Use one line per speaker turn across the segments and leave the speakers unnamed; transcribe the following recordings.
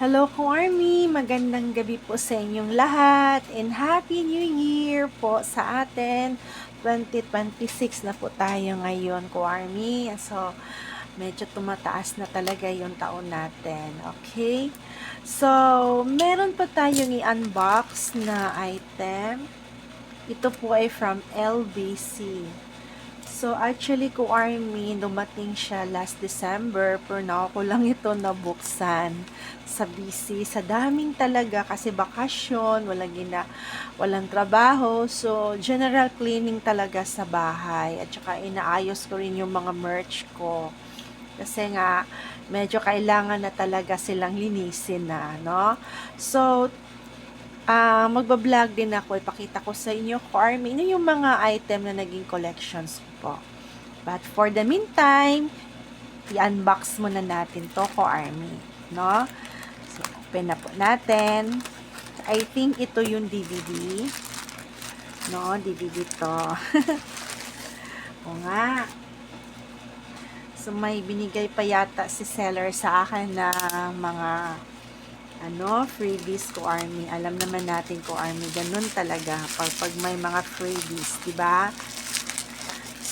Hello, Army! Magandang gabi po sa inyong lahat and Happy New Year po sa atin. 2026 na po tayo ngayon, Army. So, medyo tumataas na talaga yung taon natin. Okay? So, meron pa tayong i-unbox na item. Ito po ay from LBC. So, actually, Army, dumating siya last December, pero na ako lang ito nabuksan sa busy. Sa daming talaga, kasi bakasyon, walang trabaho. So, general cleaning talaga sa bahay. At saka, inaayos ko rin yung mga merch ko. Kasi nga, medyo kailangan na talaga silang linisin na, no? So, magbablog din ako, ipakita ko sa inyo, Army, ano yung mga item na naging collections ko po. But for the meantime, i-unbox muna natin to, Army, no? So, open na po natin. I think ito yung DVD. No, DVD to. O nga. So, may binigay pa yata si seller sa akin na mga freebies, Army. Alam naman natin, Army, ganun talaga pag may mga freebies, di ba?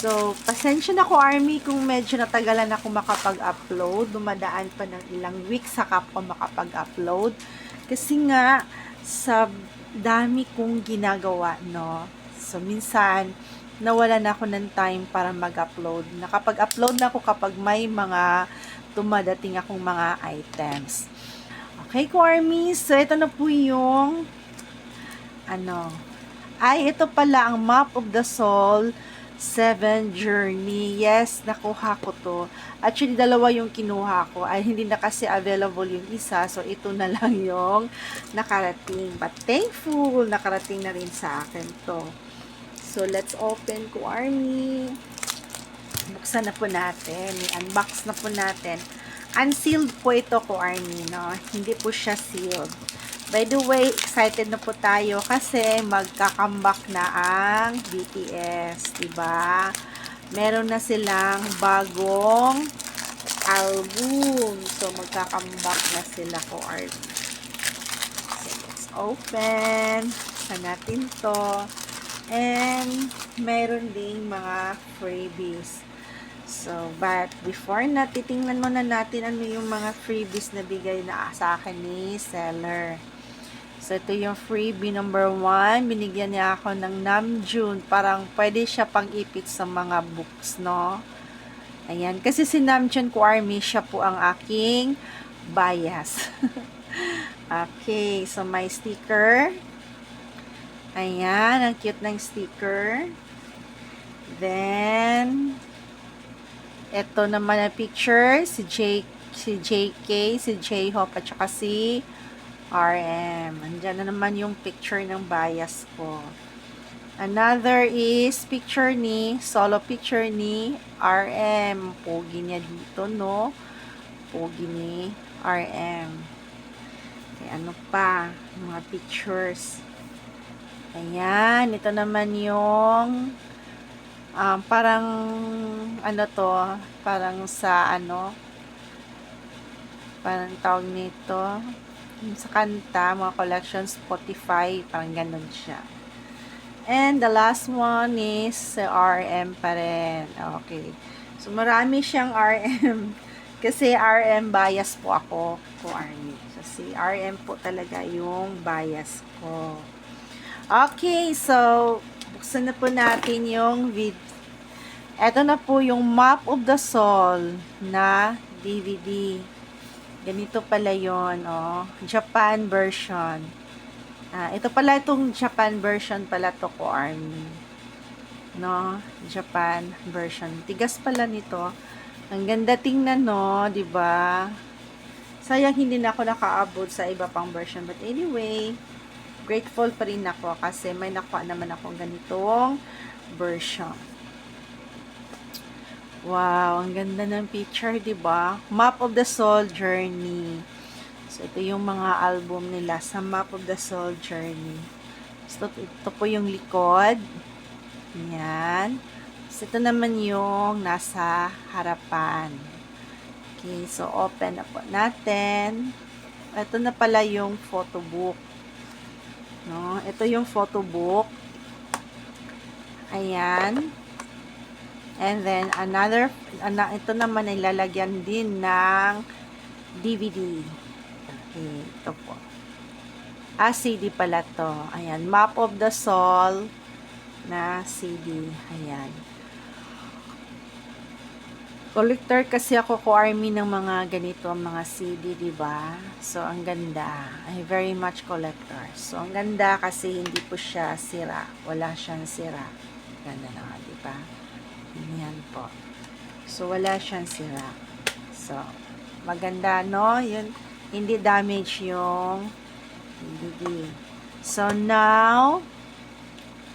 So, pasensya na, Army, kung medyo natagalan ako makapag-upload. Dumadaan pa ng ilang weeks saka ako makapag-upload. Kasi nga, sa dami kong ginagawa, no? So, minsan, nawalan ako ng time para mag-upload. Nakapag-upload na ako kapag may mga dumadating akong mga items. Okay, Army. So, ito na po yung ito pala ang Map of the Soul 7 Journey. Yes, nakuha ko to. Actually, dalawa yung kinuha ko. Ay, hindi na kasi available yung isa. So, ito na lang yung nakarating. But thankful, nakarating na rin sa akin to. So, let's open, Army. Buksan na po natin. I-unbox na po natin. Unsealed po ito, Army, no? Hindi po siya sealed. By the way, excited na po tayo kasi magka-comeback na ang BTS, diba? Meron na silang bagong album. So, magka-comeback na sila, Army. So, let's open. Saan natin to? And, meron ding mga freebies. So, but before na, titingnan muna natin ano yung mga freebies na bigay na sa akin ni seller. So, ito yung freebie number 1. Binigyan niya ako ng Namjoon. Parang pwede siya pang-ipit sa mga books, no? Ayan. Kasi si Namjoon, Army, siya po ang aking bias. Okay. So, may sticker. Ayan. Ang cute ng sticker. Then, ito naman ang picture, si JK, si J-Hope, at saka si RM. Andyan na naman yung picture ng bias ko. Another is picture solo picture ni RM. Pogi niya dito, no? Pogi ni RM. Okay, ano pa? Mga pictures. Ayan, ito naman yung parang parang sa parang tawag nito sa kanta, mga collection Spotify, parang ganun siya. And the last one is RM pa rin. Okay. So, marami siyang RM. Kasi RM bias po ako, Army. So, si RM po talaga yung bias ko. Okay, so, buksan na po natin yung Ito na po yung Map of the Soul na DVD. Ganito pala yon, oh. Japan version. Ito pala itong Japan version pala to, Army. No? Japan version. Tigas pala nito. Ang ganda tingnan, no? 'Di ba? Sayang hindi na ako nakaabot sa iba pang version. But anyway, grateful pa rin ako kasi may nakuha naman akong ganitong version. Wow, ang ganda ng picture, 'di ba? Map of the Soul Journey. So, ito yung mga album nila sa Map of the Soul Journey. So, ito po yung likod. Yan. So, ito naman yung nasa harapan. Okay, so open na po natin. ito na pala yung photo book. No? Ito yung photo book. Ayan. And then, ito naman ay lalagyan din ng DVD. Okay, ito po. CD pala to. Ayan, Map of the Soul na CD. Ayan. Collector kasi ako ko army ng mga ganito, mga CD, diba? So, ang ganda. I very much collector. So, ang ganda kasi hindi po siya sira. Wala siyang sira. Ganda na nga, diba? Yan po. So, wala siyang sira. So, maganda, no? Yun, hindi damage yung DVD. So, now,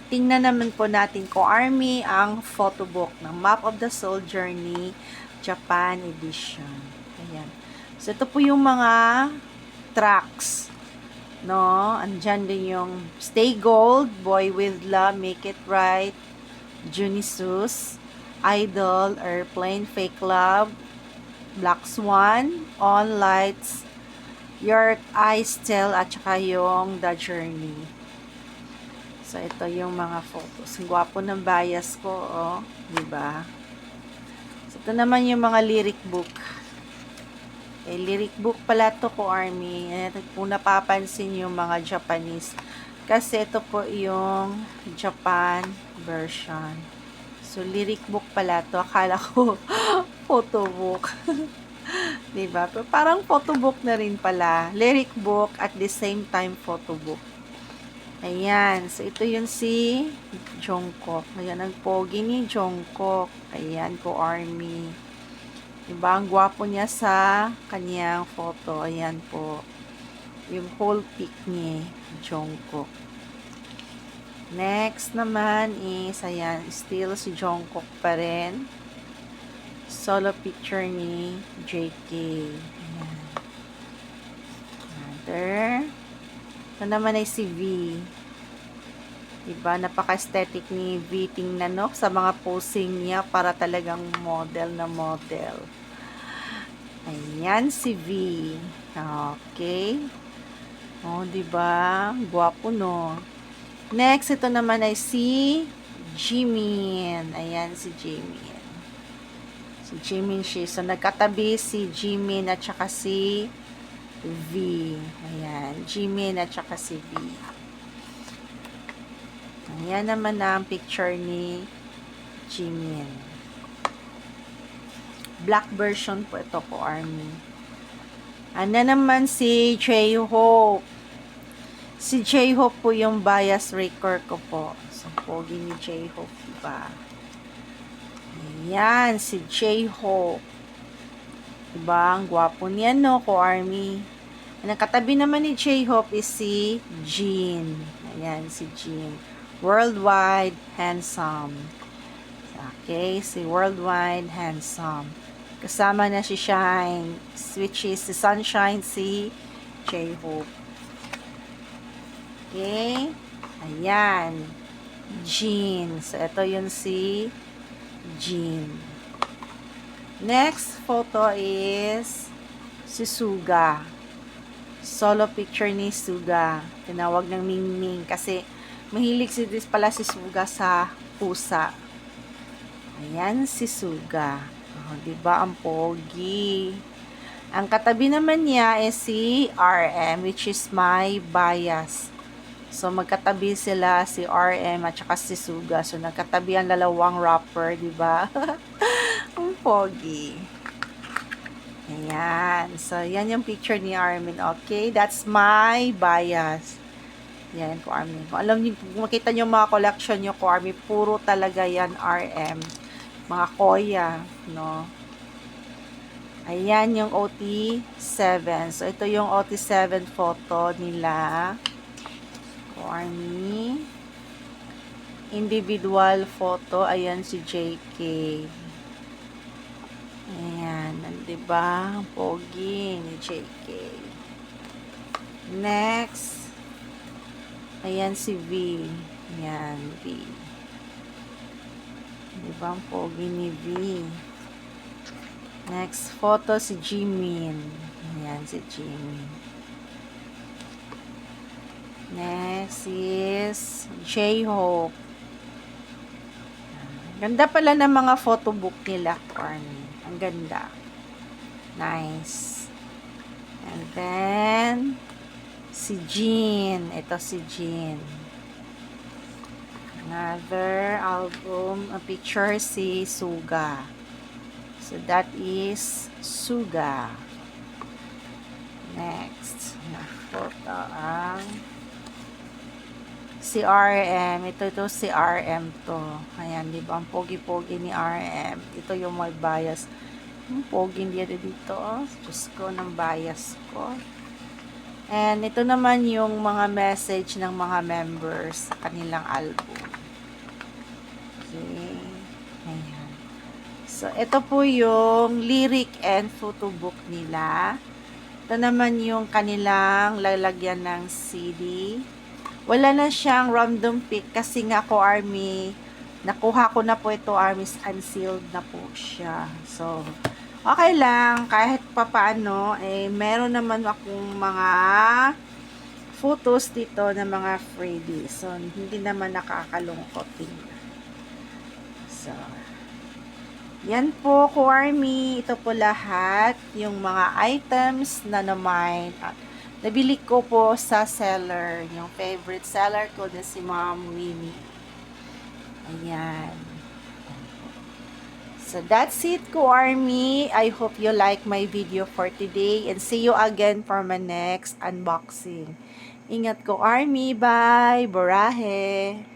tingnan naman po natin ko army ang photobook ng Map of the Soul Journey Japan Edition. Ayan. So, ito po yung mga tracks. No? Andyan din yung Stay Gold, Boy with Love, Make It Right, Junisus, Idol, Airplane, Fake Love, Black Swan, On Lights, Your Eyes Tell, at saka yung The Journey. So, ito yung mga photos. Ang gwapo ng bias ko, oh. Diba? So, ito naman yung mga lyric book. Lyric book pala to ko, Army. Kung napapansin yung mga Japanese. Kasi ito po yung Japan version. So, lyric book pala to. Akala ko photo book. Diba? Pero parang photo book na rin pala. Lyric book at the same time photo book. Ayan. So, ito yun si Jungkook. Ayan, ang pogi ni Jungkook. Ayan, ko army. Diba? Ang gwapo niya sa kanyang photo. Ayan po. Yung whole pic ni Jungkook. Next naman is, ayan, still si Jungkook pa rin. Solo picture ni JK. Ayan. Another. Ito naman ay si V. Diba? Napaka-aesthetic ni V. Tingnan, no? Sa mga posing niya, para talagang model na model. Ayan si V. Okay. O, diba? Guwapo, no? Next, ito naman ay si Jimin. Ayan si Jimin. Si Jimin siya. So, nagkatabi si Jimin at saka si V. Ayan. Jimin at saka si V. Ayan naman na ang picture ni Jimin. Black version po ito po, Army. Ano naman si J-Hope. Si J-Hope po yung bias record ko po. So, pogi ni J-Hope, diba? Ayan, si J-Hope. Diba? Ang gwapo niya, no, ko Army. Ang katabi naman ni J-Hope is si Jin. Ayan, si Jin. Worldwide Handsome. Okay, si Worldwide Handsome. Kasama na si Shine, which is si Sunshine, si J-Hope. Okay. Ayan. Jin. So, ito yun si Jin. Next photo is si Suga. Solo picture ni Suga. Tinawag ng Mingming kasi mahilig pala si Suga sa pusa. Ayan si Suga. Oh, diba ang pogi? Ang katabi naman niya is si RM, which is my bias. So, magkatabi sila si RM at saka si Suga. So, nagkatabi ang dalawang rapper, diba? Ang pogi. Ayan. So, yan yung picture ni Armin. Okay? That's my bias. Yan ko Armin. Kung alam niyo, kung makita niyo mga collection niyo ko Armin, puro talaga yan RM. Mga koya, no? Ayan yung OT7. So, ito yung OT7 photo nila. Ko Army. Individual photo. Ayan si JK. Ayan. Diba? Pogi ni JK. Next. Ayan si V. Ayan, V. Diba ang pogi ni V? Next photo si Jimin. Ayan si Jimin. Next is J-Hope. Ganda pala ng mga photobook nila, Army. Ang ganda. Nice. And then, si Jean. Ito si Jean. Another album, a picture si Suga. So, that is Suga. Next. Photo ang si RM. Ito si RM to. Ayan, di ba? Ang pogi-pogi ni RM. Ito yung may bias. Ang pogi niya dito. Diyos ko, ng bias ko. And ito naman yung mga message ng mga members sa kanilang album. Okay. Ayan. So, ito po yung lyric and photo book nila. Ito naman yung kanilang lalagyan ng CD. Wala na siyang random pick kasi nga ko Army, nakuha ko na po ito, Army's unsealed na po siya. So, okay lang, kahit papaano, meron naman akong mga photos dito ng mga freebies. So, hindi naman nakakalungkot din. So, yan po, Army. Ito po lahat, yung mga items na na-mine at nabili ko po sa seller, yung favorite seller ko na si Ma'am Winnie. Ayan. So, that's it, Army. I hope you like my video for today and see you again for my next unboxing. Ingat, Army. Bye. Borahe.